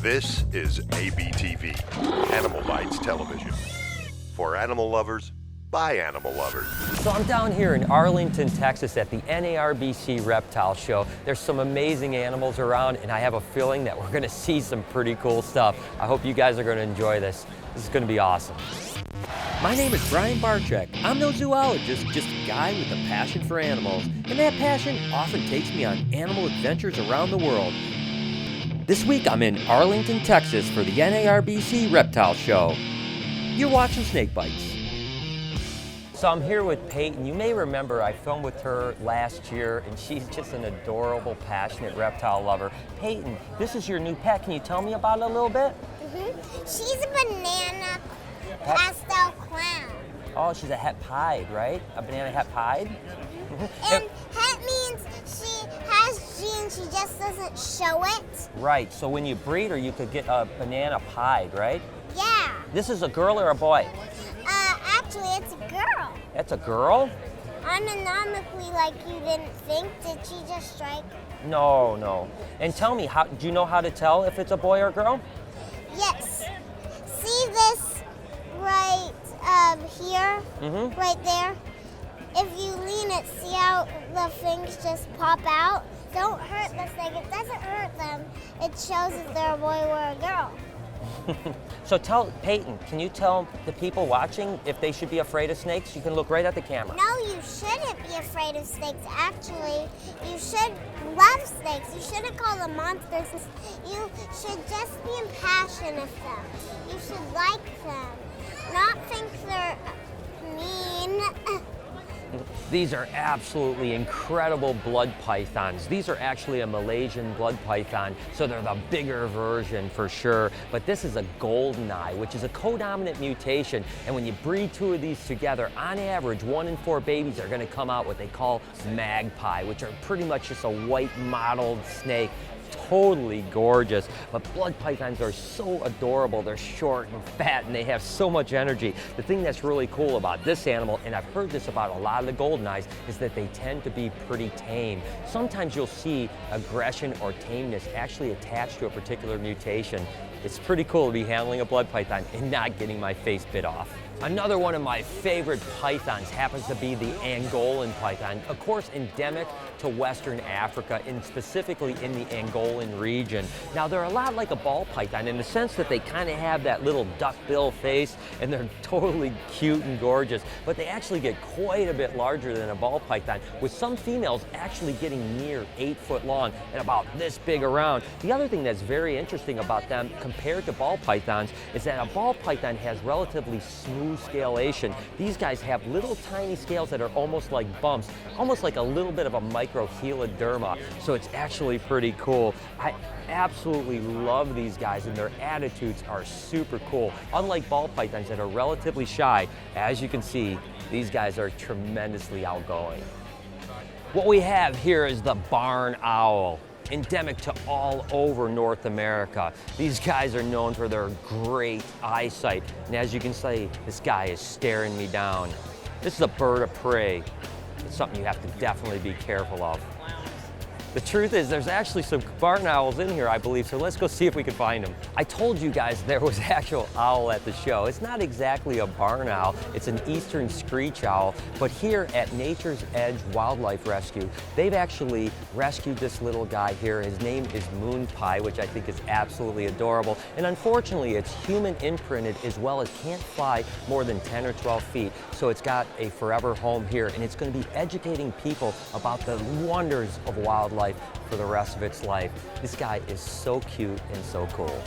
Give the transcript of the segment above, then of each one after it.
This is ABTV, Animal Bites Television. For animal lovers, by animal lovers. So I'm down here in Arlington, Texas at the NARBC Reptile Show. There's some amazing animals around, and I have a feeling that we're gonna see some pretty cool stuff. I hope you guys are gonna enjoy this. This is gonna be awesome. My name is Brian Barczyk. I'm no zoologist, just a guy with a passion for animals. And that passion often takes me on animal adventures around the world. This week I'm in Arlington, Texas for the NARBC Reptile Show. You're watching Snake Bites. So I'm here with Peyton. You may remember I filmed with her last year, and she's just an adorable, passionate reptile lover. Peyton, this is your new pet. Can you tell me about it a little bit? She's a banana pastel clown. Oh, she's a het pied, right? A banana het pied? And het means she has genes, she just doesn't show it. Right, so when you breed her, you could get a banana pied, right? Yeah. This is a girl or a boy? Actually, it's a girl. That's a girl? Anatomically, like you didn't think, did she just strike? No. And tell me, do you know how to tell if it's a boy or a girl? Yes. See this right here? Right there? If you lean it, see how the things just pop out? Don't hurt the thing. It doesn't hurt them. It shows if they're a boy or a girl. So tell Peyton, can you tell the people watching if they should be afraid of snakes? You can look right at the camera. No, you shouldn't be afraid of snakes. Actually, you should love snakes. You shouldn't call them monsters. You should just be impassioned of them. You should like them, not think they're mean. These are absolutely incredible blood pythons. These are actually a Malaysian blood python, so they're the bigger version for sure. But this is a golden eye, which is a codominant mutation. And when you breed two of these together, on average, 1 in 4 babies are gonna come out what they call magpie, which are pretty much just a white mottled snake. Totally gorgeous, but blood pythons are so adorable. They're short and fat, and they have so much energy. The thing that's really cool about this animal, and I've heard this about a lot of the golden eyes, is that they tend to be pretty tame. Sometimes you'll see aggression or tameness actually attached to a particular mutation. It's pretty cool to be handling a blood python and not getting my face bit off. Another one of my favorite pythons happens to be the Angolan python, of course endemic to Western Africa, and specifically in the Angolan region. Now they're a lot like a ball python in the sense that they kind of have that little duckbill face, and they're totally cute and gorgeous, but they actually get quite a bit larger than a ball python, with some females actually getting near 8 foot long and about this big around. The other thing that's very interesting about them compared to ball pythons is that a ball python has relatively smooth scalation. These guys have little tiny scales that are almost like bumps, almost like a little bit of a microheliderma. So it's actually pretty cool. I absolutely love these guys, and their attitudes are super cool. Unlike ball pythons that are relatively shy, as you can see, these guys are tremendously outgoing. What we have here is the barn owl, endemic to all over North America. These guys are known for their great eyesight, and as you can see, this guy is staring me down. This is a bird of prey. It's something you have to definitely be careful of. The truth is, there's actually some barn owls in here, I believe, so let's go see if we can find them. I told you guys there was actual owl at the show. It's not exactly a barn owl, it's an eastern screech owl, but here at Nature's Edge Wildlife Rescue, they've actually rescued this little guy here. His name is Moon Pie, which I think is absolutely adorable, and unfortunately it's human imprinted as well as can't fly more than 10 or 12 feet, so it's got a forever home here, and it's going to be educating people about the wonders of wildlife for the rest of its life. This guy is so cute and so cool.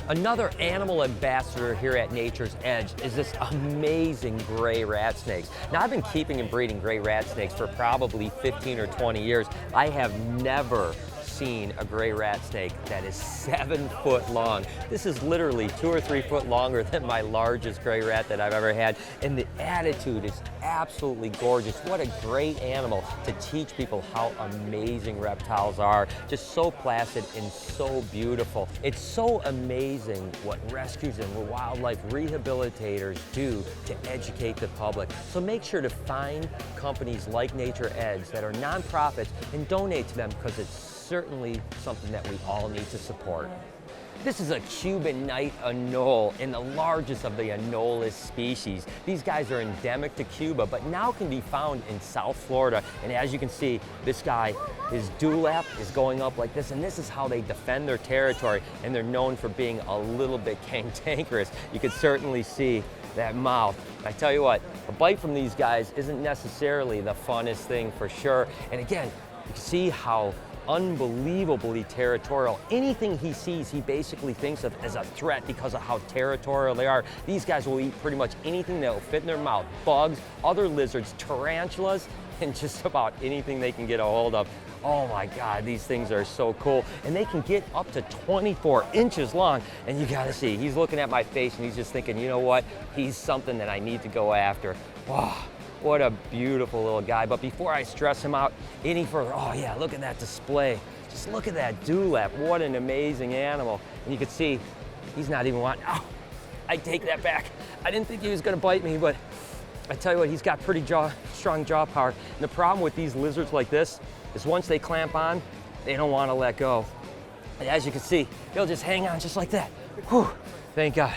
Another animal ambassador here at Nature's Edge is this amazing gray rat snakes. Now I've been keeping and breeding gray rat snakes for probably 15 or 20 years. I have never seen a gray rat snake that is 7 foot long. This is literally 2 or 3 foot longer than my largest gray rat that I've ever had, and the attitude is absolutely gorgeous. What a great animal to teach people how amazing reptiles are. Just so placid and so beautiful. It's so amazing what rescues and wildlife rehabilitators do to educate the public. So make sure to find companies like Nature Edge that are nonprofits and donate to them, because it's certainly something that we all need to support. This is a Cuban Anole, and the largest of the Anolis species. These guys are endemic to Cuba, but now can be found in South Florida. And as you can see, this guy, his dewlap is going up like this, and this is how they defend their territory, and they're known for being a little bit cantankerous. You can certainly see that mouth. I tell you what, a bite from these guys isn't necessarily the funnest thing for sure. And again, you can see how unbelievably territorial. Anything he sees, he basically thinks of as a threat because of how territorial they are. These guys will eat pretty much anything that will fit in their mouth. Bugs, other lizards, tarantulas, and just about anything they can get a hold of. Oh my God, these things are so cool. And they can get up to 24 inches long. And you gotta see, he's looking at my face and he's just thinking, you know what? He's something that I need to go after. Wow. What a beautiful little guy. But before I stress him out any further, oh yeah, look at that display. Just look at that dewlap. What an amazing animal. And you can see he's not even wanting, oh, I take that back. I didn't think he was gonna bite me, but I tell you what, he's got pretty strong jaw power. And the problem with these lizards like this is once they clamp on, they don't wanna let go. And as you can see, they'll just hang on just like that. Whew, thank God.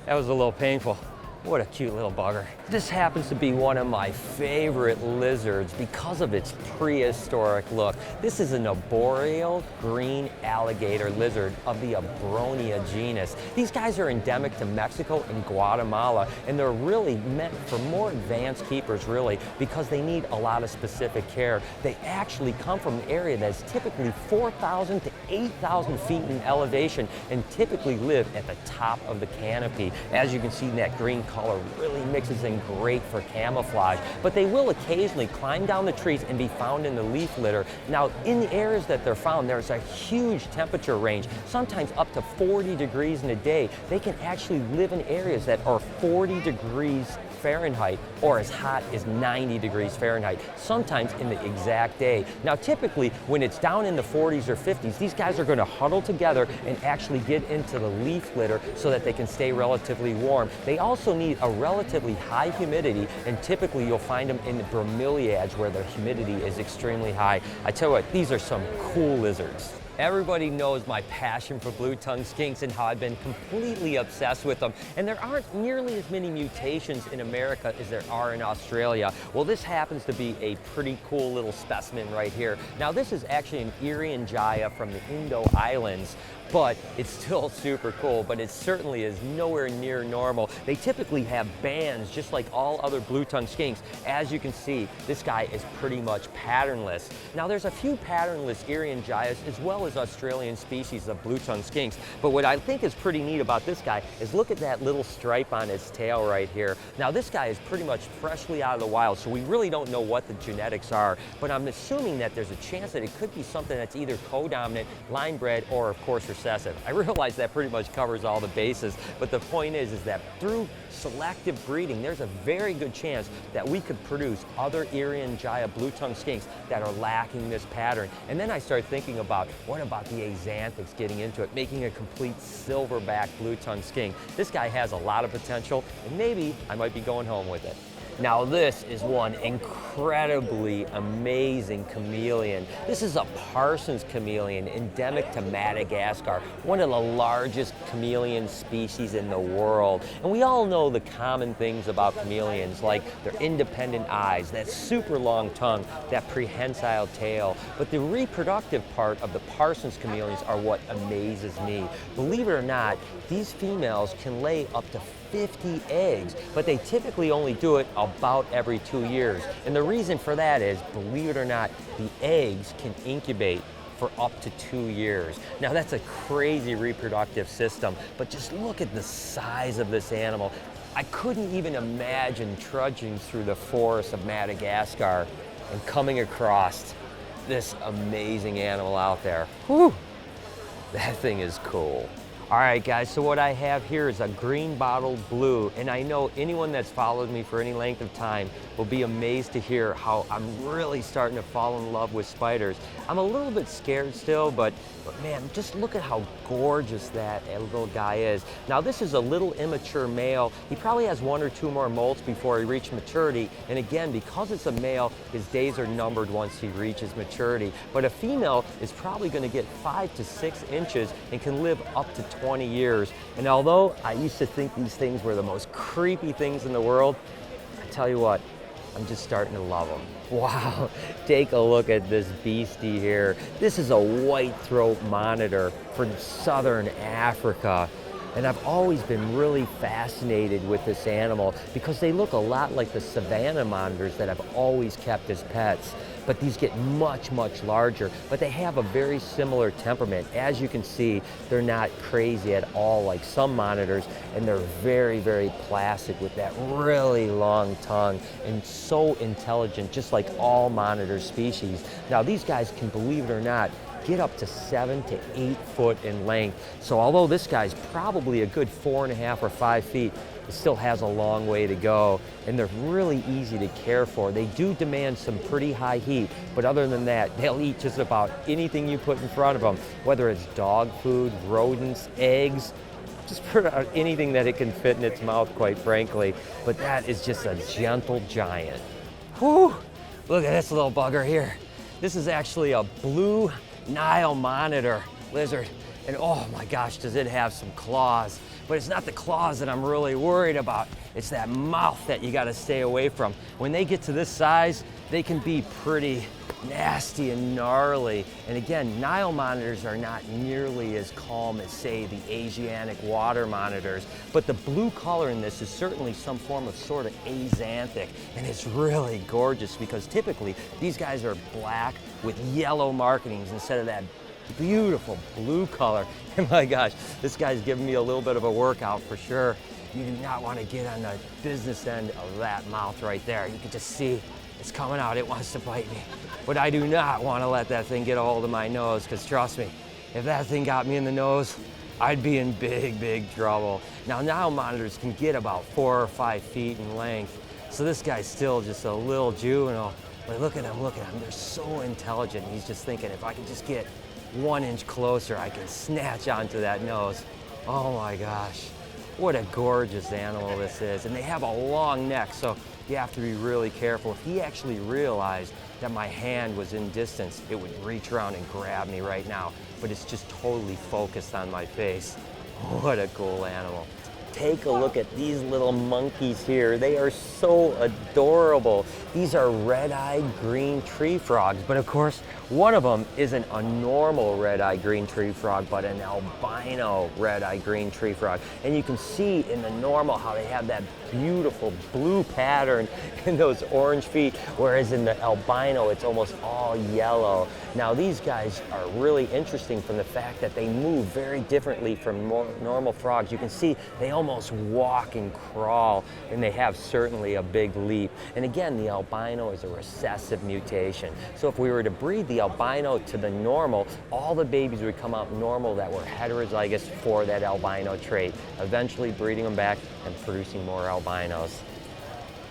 That was a little painful. What a cute little bugger. This happens to be one of my favorite lizards because of its prehistoric look. This is an arboreal green alligator lizard of the Abronia genus. These guys are endemic to Mexico and Guatemala, and they're really meant for more advanced keepers, really, because they need a lot of specific care. They actually come from an area that's typically 4,000 to 8,000 feet in elevation and typically live at the top of the canopy. As you can see, that green color really mixes in great for camouflage, but they will occasionally climb down the trees and be found in the leaf litter. Now, in the areas that they're found, there's a huge temperature range, sometimes up to 40 degrees in a day. They can actually live in areas that are 40 degrees Fahrenheit or as hot as 90 degrees Fahrenheit, sometimes in the exact day. Now, typically, when it's down in the 40s or 50s, these guys are going to huddle together and actually get into the leaf litter so that they can stay relatively warm. They also need a relatively high humidity, and typically you'll find them in the bromeliads where the humidity is extremely high. I tell you what, these are some cool lizards. Everybody knows my passion for blue-tongued skinks and how I've been completely obsessed with them. And there aren't nearly as many mutations in America as there are in Australia. Well, this happens to be a pretty cool little specimen right here. Now, this is actually an Irian from the Indo Islands, but it's still super cool, but it certainly is nowhere near normal. They typically have bands just like all other blue-tongued skinks. As you can see, this guy is pretty much patternless. Now, there's a few patternless Irian as well as Australian species of blue-tongued skinks, but what I think is pretty neat about this guy is look at that little stripe on his tail right here. Now, this guy is pretty much freshly out of the wild, so we really don't know what the genetics are, but I'm assuming that there's a chance that it could be something that's either co-dominant, line-bred, or of course recessive. I realize that pretty much covers all the bases, but the point is that through selective breeding, there's a very good chance that we could produce other Irian blue-tongued skinks that are lacking this pattern. And then I start thinking about, what about the axanthics getting into it, making a complete silverback blue-tongued skink? This guy has a lot of potential, and maybe I might be going home with it. Now, this is one incredibly amazing chameleon. This is a Parsons chameleon, endemic to Madagascar, one of the largest chameleon species in the world. And we all know the common things about chameleons, like their independent eyes, that super long tongue, that prehensile tail. But the reproductive part of the Parsons chameleons are what amazes me. Believe it or not, these females can lay up to 50 eggs, but they typically only do it about every 2 years. And the reason for that is, believe it or not, the eggs can incubate for up to 2 years. Now, that's a crazy reproductive system, but just look at the size of this animal. I couldn't even imagine trudging through the forests of Madagascar and coming across this amazing animal out there. Whew, that thing is cool. All right, guys, so what I have here is a green bottled blue, and I know anyone that's followed me for any length of time will be amazed to hear how I'm really starting to fall in love with spiders. I'm a little bit scared still, but man, just look at how gorgeous that little guy is. Now, this is a little immature male. He probably has 1 or 2 more molts before he reaches maturity, and again, because it's a male, his days are numbered once he reaches maturity. But a female is probably going to get 5 to 6 inches and can live up to 20 years. And although I used to think these things were the most creepy things in the world, I tell you what, I'm just starting to love them. Wow, take a look at this beastie here. This is a white throat monitor from southern Africa. And I've always been really fascinated with this animal because they look a lot like the savanna monitors that I've always kept as pets. But these get much, much larger, but they have a very similar temperament. As you can see, they're not crazy at all like some monitors, and they're very, very placid with that really long tongue and so intelligent, just like all monitor species. Now these guys can, believe it or not, get up to 7 to 8 foot in length. So although this guy's probably a good 4.5 or 5 feet, it still has a long way to go, and they're really easy to care for. They do demand some pretty high heat, but other than that, they'll eat just about anything you put in front of them, whether it's dog food, rodents, eggs, just about anything that it can fit in its mouth, quite frankly. But that is just a gentle giant. Whew, look at this little bugger here. This is actually a blue Nile monitor lizard, and oh my gosh, does it have some claws. But it's not the claws that I'm really worried about. It's that mouth that you gotta stay away from. When they get to this size, they can be pretty nasty and gnarly. And again, Nile monitors are not nearly as calm as, say, the Asiatic water monitors. But the blue color in this is certainly some form of sort of axanthic. And it's really gorgeous because typically these guys are black with yellow markings instead of that beautiful blue color. And my gosh, this guy's giving me a little bit of a workout for sure. You do not want to get on the business end of that mouth right there. You can just see it's coming out. It wants to bite me. But I do not want to let that thing get a hold of my nose, because trust me, if that thing got me in the nose, I'd be in big, big trouble. Now, Nile monitors can get about 4 or 5 feet in length. So this guy's still just a little juvenile. But look at him, look at him. They're so intelligent. He's just thinking, if I can just get 1 inch closer, I can snatch onto that nose. Oh my gosh, what a gorgeous animal this is. And they have a long neck, so you have to be really careful. If he actually realized that my hand was in distance, it would reach around and grab me right now. But it's just totally focused on my face. What a cool animal. Take a look at these little monkeys here. They are so adorable. These are red-eyed green tree frogs, but of course, one of them isn't a normal red-eyed green tree frog, but an albino red-eyed green tree frog. And you can see in the normal how they have that beautiful blue pattern in those orange feet, whereas in the albino, it's almost all yellow. Now, these guys are really interesting from the fact that they move very differently from normal frogs. You can see they almost walk and crawl, and they have certainly a big leap. And again, the albino is a recessive mutation. So if we were to breed the albino to the normal, all the babies would come out normal that were heterozygous for that albino trait, eventually breeding them back and producing more albinos.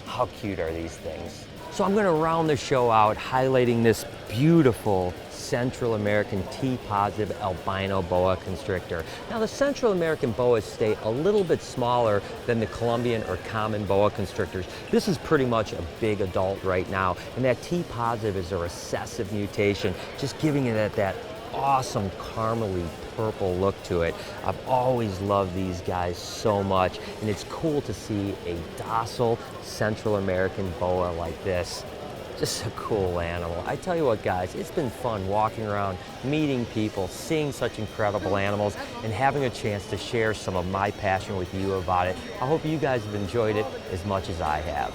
How cute are these things? So I'm going to round the show out highlighting this beautiful Central American T-positive albino boa constrictor. Now, the Central American boas stay a little bit smaller than the Colombian or common boa constrictors. This is pretty much a big adult right now, and that T-positive is a recessive mutation, just giving it that awesome caramely purple look to it. I've always loved these guys so much, and it's cool to see a docile Central American boa like this. Just a cool animal. I tell you what, guys, it's been fun walking around, meeting people, seeing such incredible animals, and having a chance to share some of my passion with you about it. I hope you guys have enjoyed it as much as I have.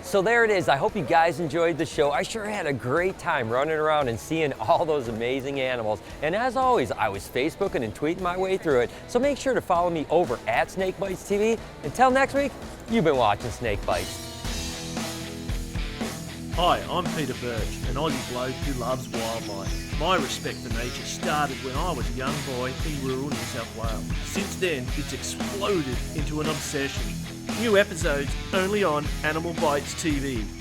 So there it is. I hope you guys enjoyed the show. I sure had a great time running around and seeing all those amazing animals. And as always, I was Facebooking and tweeting my way through it. So make sure to follow me over at SnakeBytesTV. Until next week, you've been watching Snake Bites. Hi, I'm Peter Birch, an Aussie bloke who loves wildlife. My respect for nature started when I was a young boy in rural New South Wales. Since then, it's exploded into an obsession. New episodes only on AnimalBytesTV.